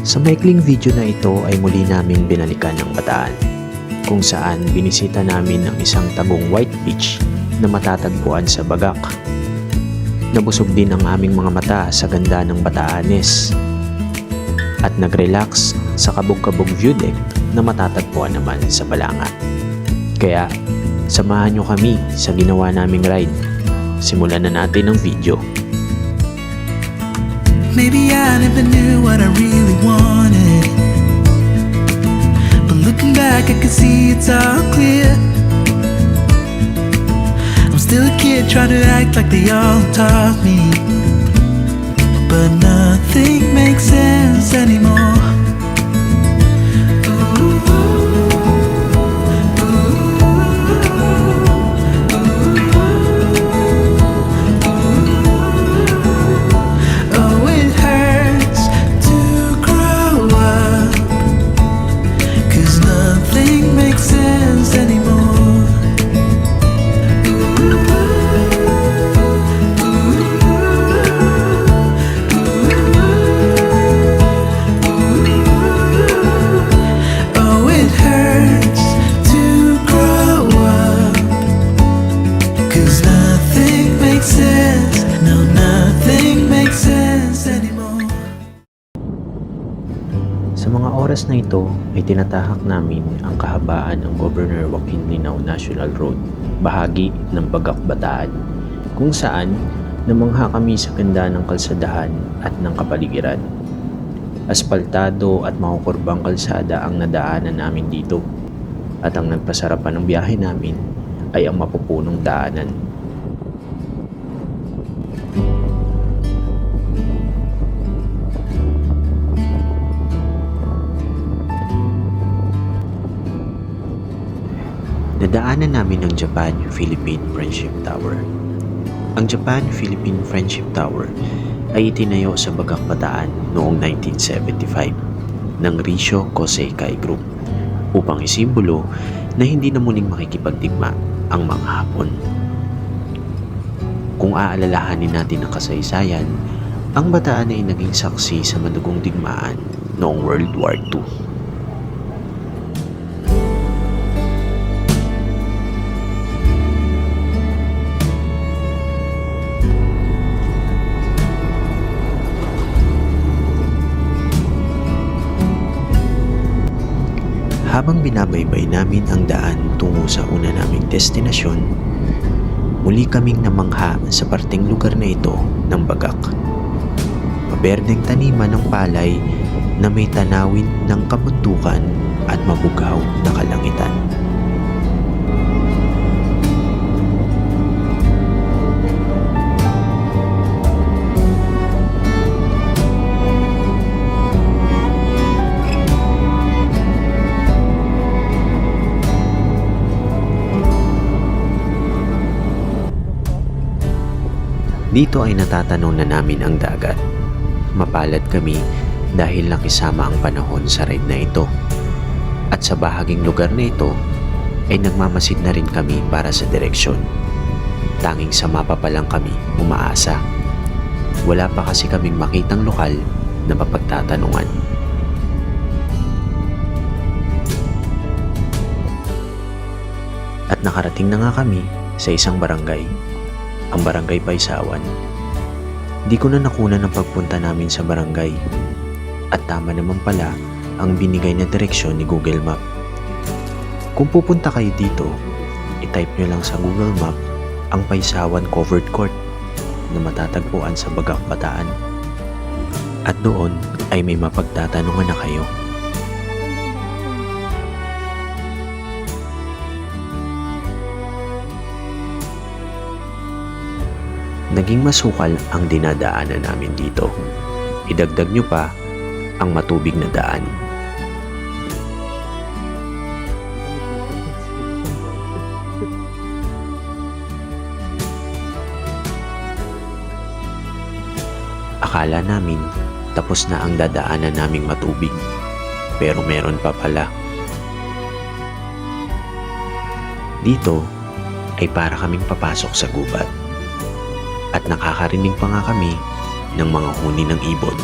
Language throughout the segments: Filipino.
Sa maikling video na ito ay muli naming binalikan ng Bataan, kung saan binisita namin ang isang tabong white beach na matatagpuan sa Bagak. Nabusog din ang aming mga mata sa ganda ng Bataanes at nag-relax sa kabog-kabog view deck na matatagpuan naman sa Balanga. Kaya samahan nyo kami sa ginawa naming ride. Simulan na natin ang video. Maybe I never knew what I really wanted, but looking back I can see it's all clear. I'm still a kid trying to act like they all taught me, but nothing makes sense anymore. Sa mga oras na ito ay tinatahak namin ang kahabaan ng Governor Joaquin Linao National Road, bahagi ng Bagak, Bataan, kung saan namangha kami sa ganda ng kalsadahan at ng kapaligiran. Aspaltado at makukurbang kalsada ang nadaanan namin dito, at ang nagpasarapan ng biyahe namin ay ang mapupunong daanan. Nadaanan namin ang Japan-Philippine Friendship Tower. Ang Japan-Philippine Friendship Tower ay itinayo sa Bagak, Bataan noong 1975 ng Risho Koseikai Group upang isimbolo na hindi na muling makikipagdigma ang mga Hapon. Kung aalalahanin natin ang kasaysayan, ang Bataan ay naging saksi sa madugong digmaan noong World War II. Habang binabaybay namin ang daan tungo sa una naming destinasyon, muli kaming namangha sa parteng lugar na ito ng Bagak. Maberdeng taniman ng palay na may tanawin ng kabundukan at mabugaw na kalangitan. Dito ay natatanaw na namin ang dagat. Mapalad kami dahil nakisama ang panahon sa ride na ito. At sa bahaging lugar na ito ay nagmamasid na rin kami para sa direksyon. Tanging sa mapa pa lang kami umaasa. Wala pa kasi kaming makitang lokal na mapagtatanungan. At nakarating na nga kami sa isang barangay, ang Barangay Paisawan. Di ko na nakunan ang pagpunta namin sa barangay, at tama naman pala ang binigay na direksyon ni Google Map. Kung pupunta kayo dito, i-type nyo lang sa Google Map ang Paisawan Covered Court na matatagpuan sa Bagak, Bataan. At doon ay may mapagtatanungan na kayo. Naging masukal ang dinadaanan namin dito. Idagdag nyo pa ang matubig na daan. Akala namin tapos na ang dadaanan naming matubig, pero meron pa pala. Dito ay para kaming papasok sa gubat. At nakakarinig pa nga kami ng mga huni ng ibon.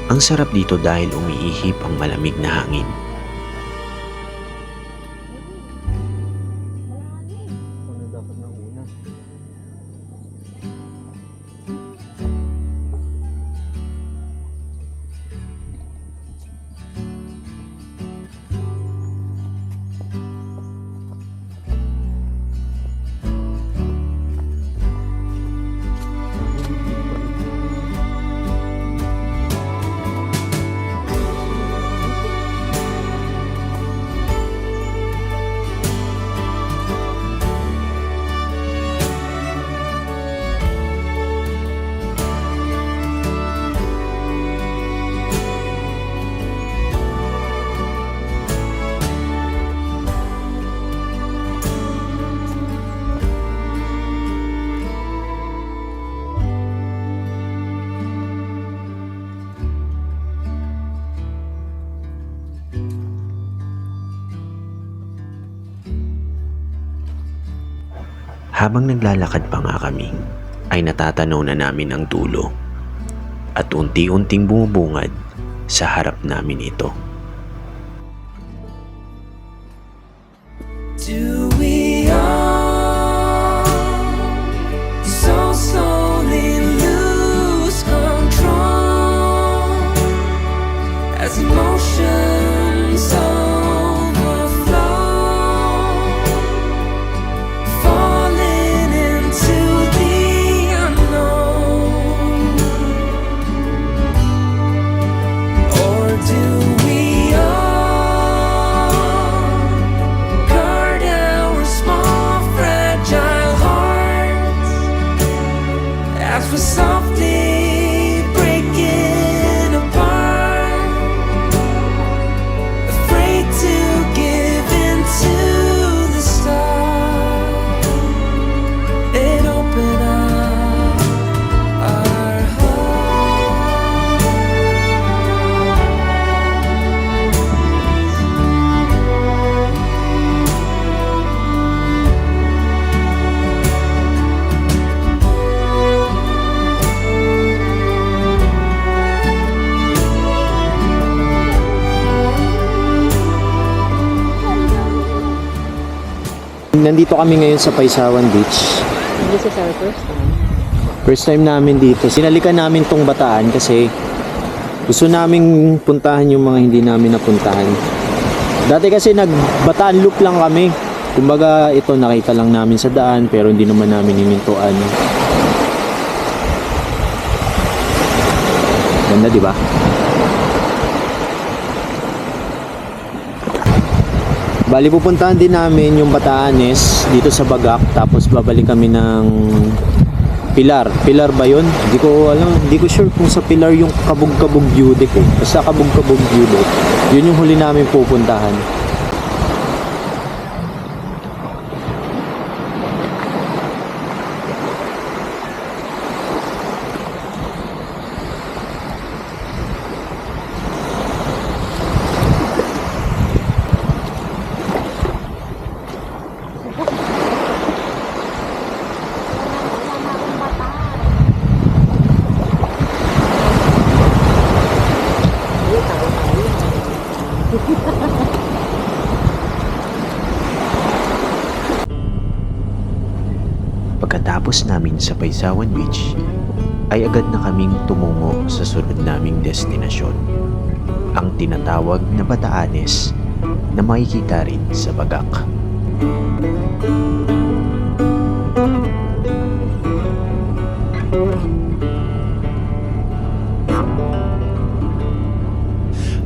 Ang sarap dito dahil umiihip ang malamig na hangin. Habang naglalakad pa nga kami, ay natatanaw na namin ang dulo at unti-unting bumubungad sa harap namin ito. Do we all so slowly lose control as emotions overflow, falling into the unknown? Or do we all guard our small fragile hearts as we're softly breaking apart, afraid to give in to the stars and open up our hearts? Nandito kami ngayon sa Paisawan Beach. This is our first time. First time namin dito. Sinalikan namin tong Bataan kasi gusto naming puntahan yung mga hindi namin napuntahan. Dati kasi nag-Bataan Loop lang kami. Kumbaga ito nakita lang namin sa daan pero hindi naman namin hinintuan. Ganda, di ba? Bali pupuntahan din namin yung Batanes dito sa Bagak, tapos babalik kami ng Pilar. Pilar ba yun? Hindi ko alam, hindi ko sure kung sa Pilar yung Kabug-Kabug Yudek eh. Basta Kabug-Kabug Yudek. Yun yung huli namin pupuntahan. Pagkatapos namin sa Paisawan Beach, ay agad na kaming tumungo sa sunod naming destinasyon, ang tinatawag na Batanes na makikita rin sa Bagak.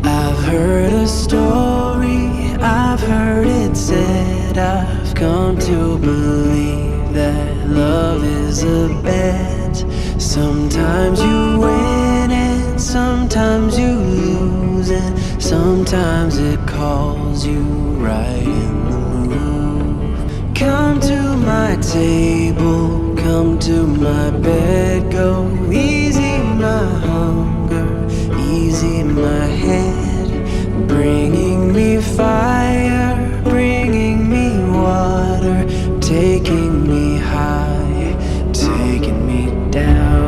I've heard a story, I've heard it said, I've come to believe that love is a bet. Sometimes you win and sometimes you lose, and sometimes it calls you right in the move. Come to my table, come to my bed, go easy my hunger, easy my head, bringing me fire, bringing me water, taking me high, taking me down.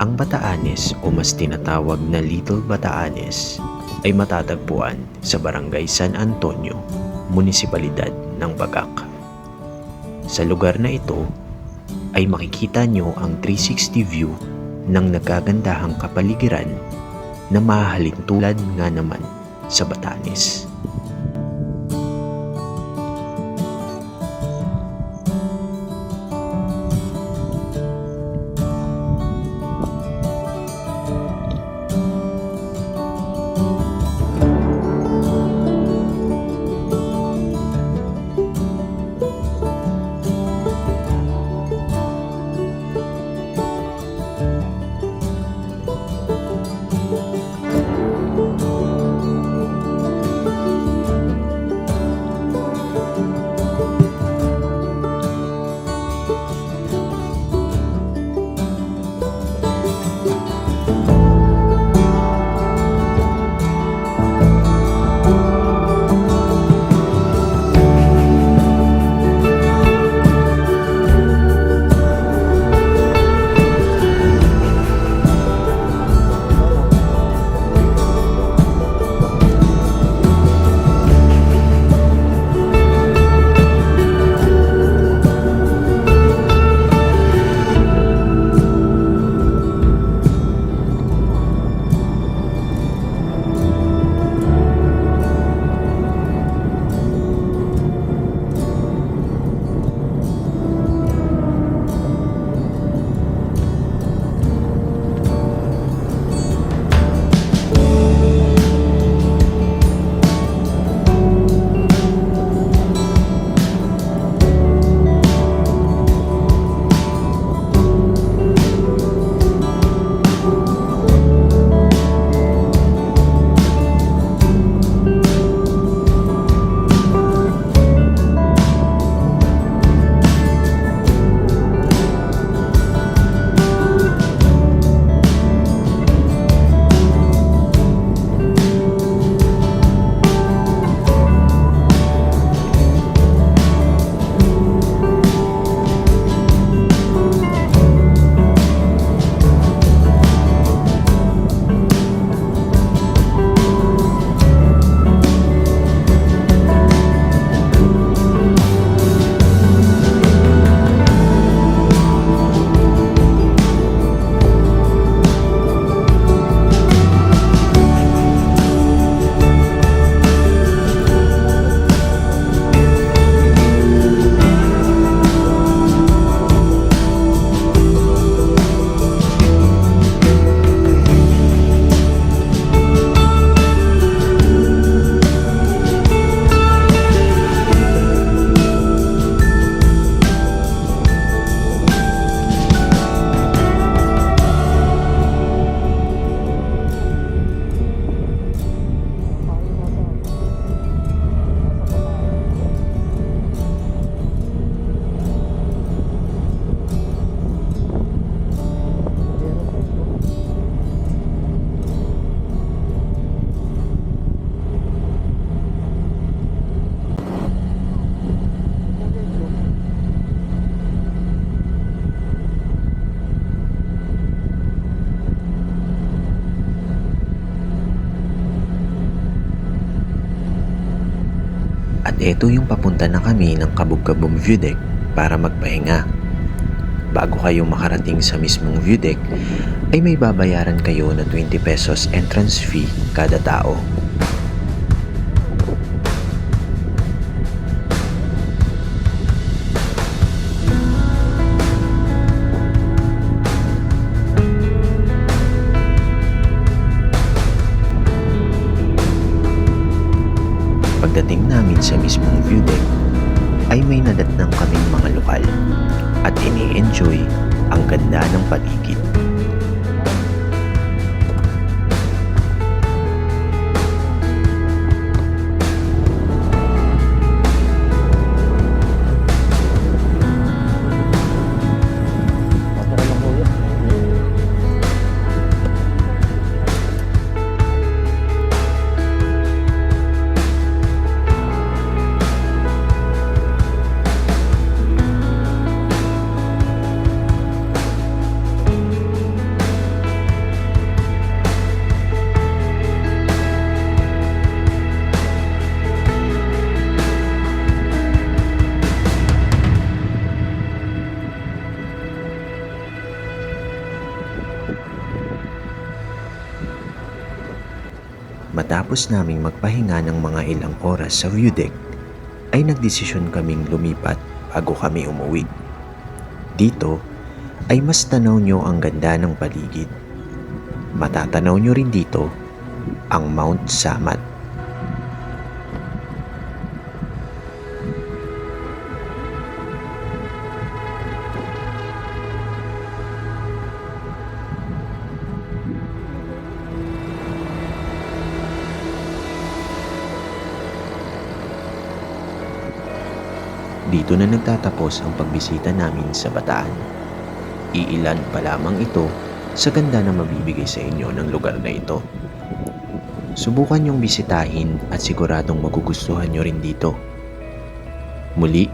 Ang Batanes o mas tinatawag na Little Batanes ay matatagpuan sa Barangay San Antonio, Munisipalidad ng Bagac. Sa lugar na ito ay makikita nyo ang 360 view ng nagagandahang kapaligiran na mahahalin tulad nga naman sa Batanes. At eto yung papunta na kami ng Kabog-Kabog View Deck para magpahinga. Bago kayo makarating sa mismong view deck, ay may babayaran kayo na 20 pesos entrance fee kada tao. Pagdating namin sa mismong view deck, ay may nadatnang kaming mga lokal at ini-enjoy ang ganda ng paligid. Matapos naming magpahinga ng mga ilang oras sa view deck, ay nagdesisyon kaming lumipat bago kami umuwi. Dito ay mas tanaw nyo ang ganda ng paligid. Matatanaw nyo rin dito ang Mount Samat. Dito na nagtatapos ang pagbisita namin sa Bataan. Iilan pa lamang ito sa ganda na mabibigay sa inyo ng lugar na ito. Subukan niyong bisitahin at siguradong magugustuhan niyo rin dito. Muli,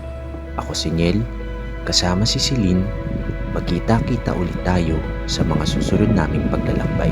ako si Niel, kasama si Celine. Magkita-kita ulit tayo sa mga susunod naming paglalakbay.